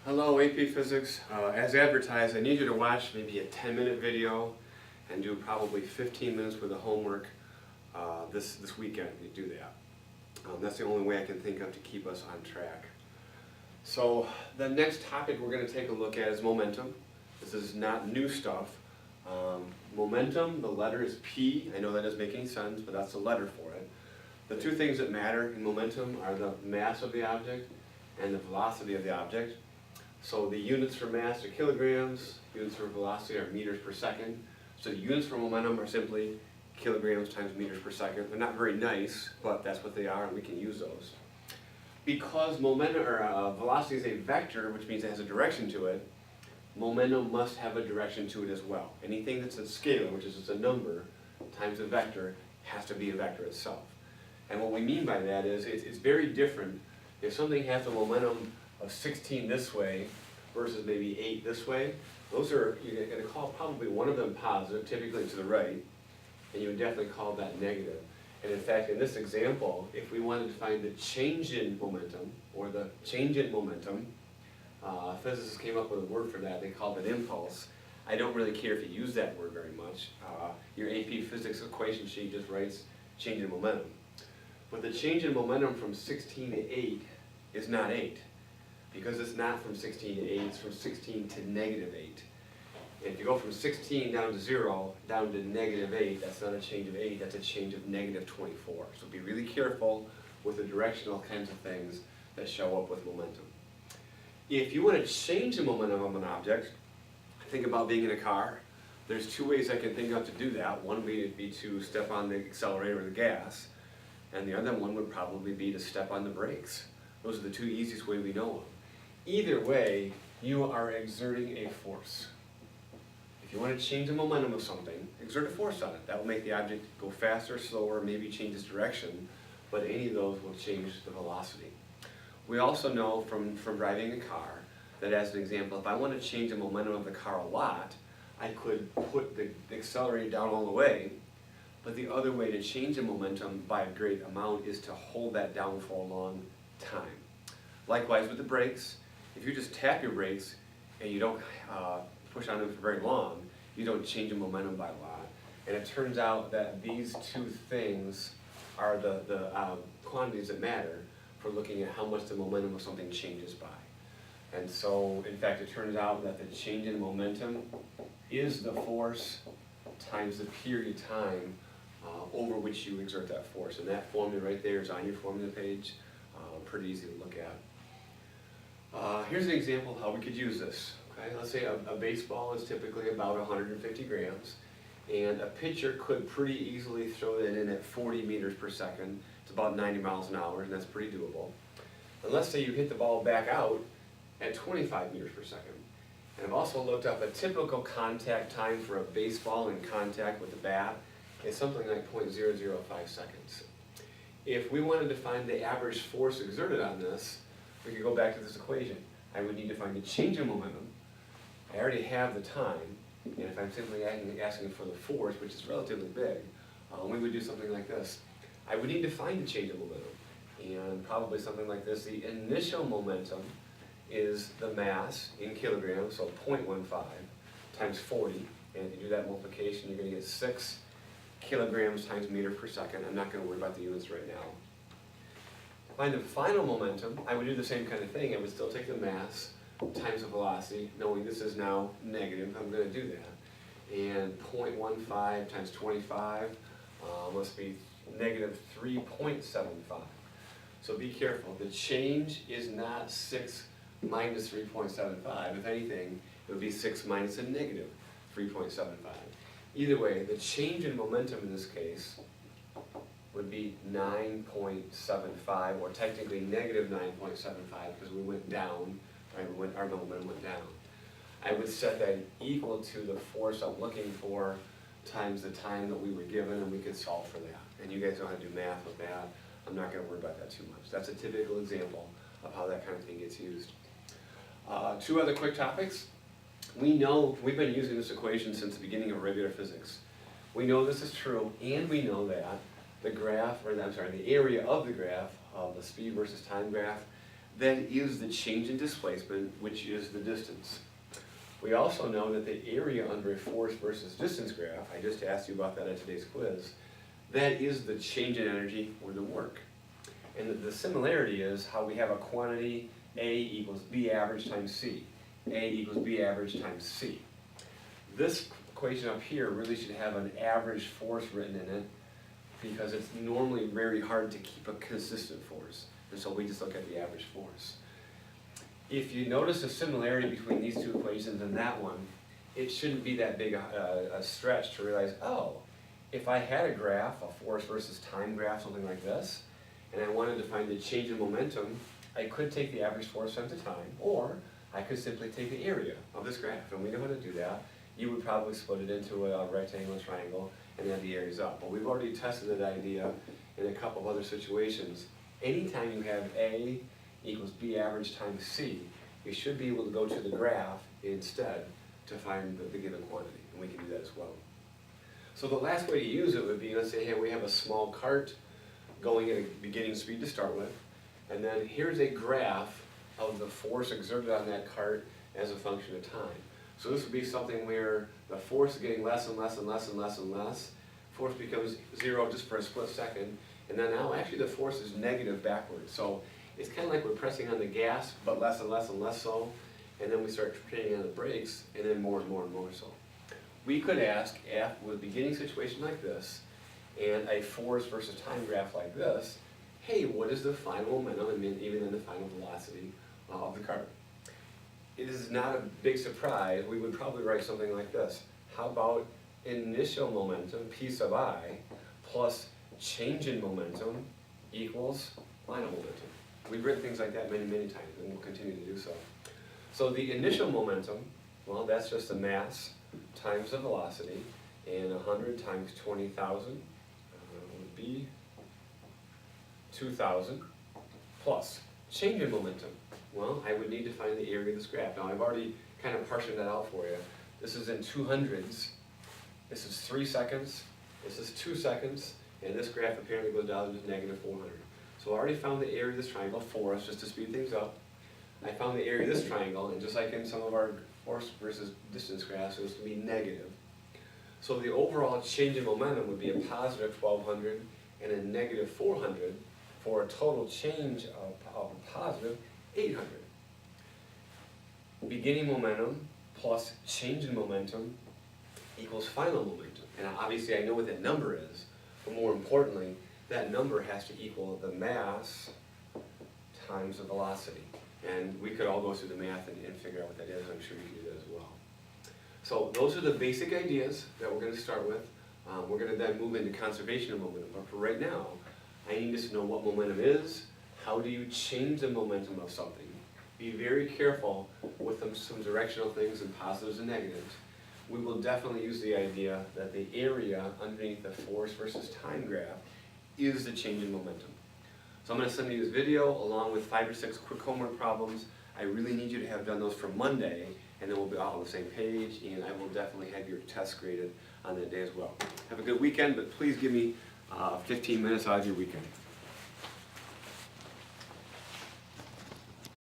Hello AP Physics. As advertised, I need you to watch maybe a 10-minute video and do probably 15 minutes worth of homework this weekend. You do that. That's the only way I can think of to keep us on track. So the next topic we're going to take a look at is momentum. This is not new stuff. Momentum, the letter is P. I know that doesn't make any sense, but that's the letter for it. The two things that matter in momentum are the mass of the object and the velocity of the object. So the units for mass are kilograms, units for velocity are meters per second. So the units for momentum are simply kilograms times meters per second. They're not very nice, but that's what they are, and we can use those. Because momentum or velocity is a vector, which means it has a direction to it, momentum must have a direction to it as well. Anything that's a scalar, which is just a number, times a vector, has to be a vector itself. And what we mean by that is it's very different if something has a momentum of 16 this way versus maybe 8 this way. Those are, you're going to call probably one of them positive, typically to the right, and you would definitely call that negative. And in fact, in this example, if we wanted to find the change in momentum, or the change in momentum, physicists came up with a word for that. They called it impulse. I don't really care if you use that word very much. Your AP Physics equation sheet just writes change in momentum. But the change in momentum from 16 to 8 is not 8. Because it's not from 16 to 8, it's from 16 to negative 8. And if you go from 16 down to 0, down to negative 8, that's not a change of 8, that's a change of negative 24. So be really careful with the directional kinds of things that show up with momentum. If you want to change the momentum of an object, think about being in a car. There's two ways I can think of to do that. One would be to step on the accelerator or the gas, and the other one would probably be to step on the brakes. Those are the two easiest ways we know of. Either way, you are exerting a force. If you want to change the momentum of something, exert a force on it. That will make the object go faster, slower, maybe change its direction, but any of those will change the velocity. We also know from driving a car that, as an example, if I want to change the momentum of the car a lot, I could put the accelerator down all the way, but the other way to change the momentum by a great amount is to hold that down for a long time. Likewise with the brakes. If you just tap your brakes and you don't push on them for very long, you don't change the momentum by a lot. And it turns out that these two things are the quantities that matter for looking at how much the momentum of something changes by. And so, in fact, it turns out that the change in momentum is the force times the period of time over which you exert that force. And that formula right there is on your formula page. Pretty easy to look at. Here's an example of how we could use this. Okay? Let's say a baseball is typically about 150 grams, and a pitcher could pretty easily throw that in at 40 meters per second. It's about 90 miles an hour, and that's pretty doable. And let's say you hit the ball back out at 25 meters per second. And I've also looked up a typical contact time for a baseball in contact with the bat is something like 0.005 seconds. If we wanted to find the average force exerted on this, we could go back to this equation. I would need to find the change in momentum. I already have the time, and if I'm simply asking for the force, which is relatively big, we would do something like this. I would need to find the change in momentum, and probably something like this. The initial momentum is the mass in kilograms, so 0.15 times 40, and if you do that multiplication, you're going to get 6 kilograms times meter per second. I'm not going to worry about the units right now. To find the final momentum, I would do the same kind of thing. I would still take the mass times the velocity, knowing this is now negative. I'm going to do that. And 0.15 times 25 must be negative 3.75. So be careful. The change is not 6 minus 3.75. If anything, it would be 6 minus a negative 3.75. Either way, the change in momentum in this case would be 9.75, or technically negative 9.75, because we went down, right? Our momentum went down. I would set that equal to the force I'm looking for times the time that we were given, and we could solve for that. And you guys know how to do math with that. I'm not going to worry about that too much. That's a typical example of how that kind of thing gets used. Two other quick topics. We know, we've been using this equation since the beginning of regular physics. We know this is true, and we know that the graph, or I'm sorry, the area of the graph, of the speed versus time graph, that is the change in displacement, which is the distance. We also know that the area under a force versus distance graph, I just asked you about that at today's quiz, that is the change in energy or the work. And the similarity is how we have a quantity A equals B average times C. A equals B average times C. This equation up here really should have an average force written in it because it's normally very hard to keep a consistent force. And so we just look at the average force. If you notice a similarity between these two equations and that one, it shouldn't be that big a stretch to realize, oh, if I had a graph, a force versus time graph, something like this, and I wanted to find the change in momentum, I could take the average force times the time, or I could simply take the area of this graph, and we know how to do that. You would probably split it into a rectangle, triangle, and add the areas up. But we've already tested that idea in a couple of other situations. Anytime you have A equals B average times C, you should be able to go to the graph instead to find the given quantity, and we can do that as well. So the last way to use it would be, let's say, hey, we have a small cart going at a beginning speed to start with, and then here's a graph of the force exerted on that cart as a function of time. So this would be something where the force is getting less and less and less and less and less. Force becomes zero just for a split second, and then now actually the force is negative backwards. So it's kind of like we're pressing on the gas, but less and less and less so, and then we start pressing on the brakes, and then more and more and more so. We could ask, with a beginning situation like this, and a force versus time graph like this, hey, what is the final momentum, and even then the final velocity of the cart? It is not a big surprise. We would probably write something like this. How about initial momentum, P sub I, plus change in momentum equals final momentum? We've written things like that many, many times, and we'll continue to do so. So the initial momentum, well, that's just the mass times the velocity, and 100 times 20,000 would be 2,000, plus change in momentum. Well, I would need to find the area of this graph. Now, I've already kind of partitioned that out for you. This is in 200s. This is 3 seconds. This is 2 seconds. And this graph apparently goes down to negative 400. So I already found the area of this triangle for us, just to speed things up. I found the area of this triangle, and just like in some of our force versus distance graphs, it was going to be negative. So the overall change in momentum would be a positive 1,200 and a negative 400 for a total change of a positive 800. Beginning momentum plus change in momentum equals final momentum. And obviously I know what that number is, but more importantly, that number has to equal the mass times the velocity. And we could all go through the math and figure out what that is. I'm sure you can do that as well. So those are the basic ideas that we're going to start with. We're going to then move into conservation of momentum. But for right now, I need us to know what momentum is. How do you change the momentum of something? Be very careful with some directional things and positives and negatives. We will definitely use the idea that the area underneath the force versus time graph is the change in momentum. So I'm going to send you this video along with 5 or 6 quick homework problems. I really need you to have done those for Monday, and then we'll be all on the same page, and I will definitely have your test graded on that day as well. Have a good weekend, but please give me 15 minutes out of your weekend.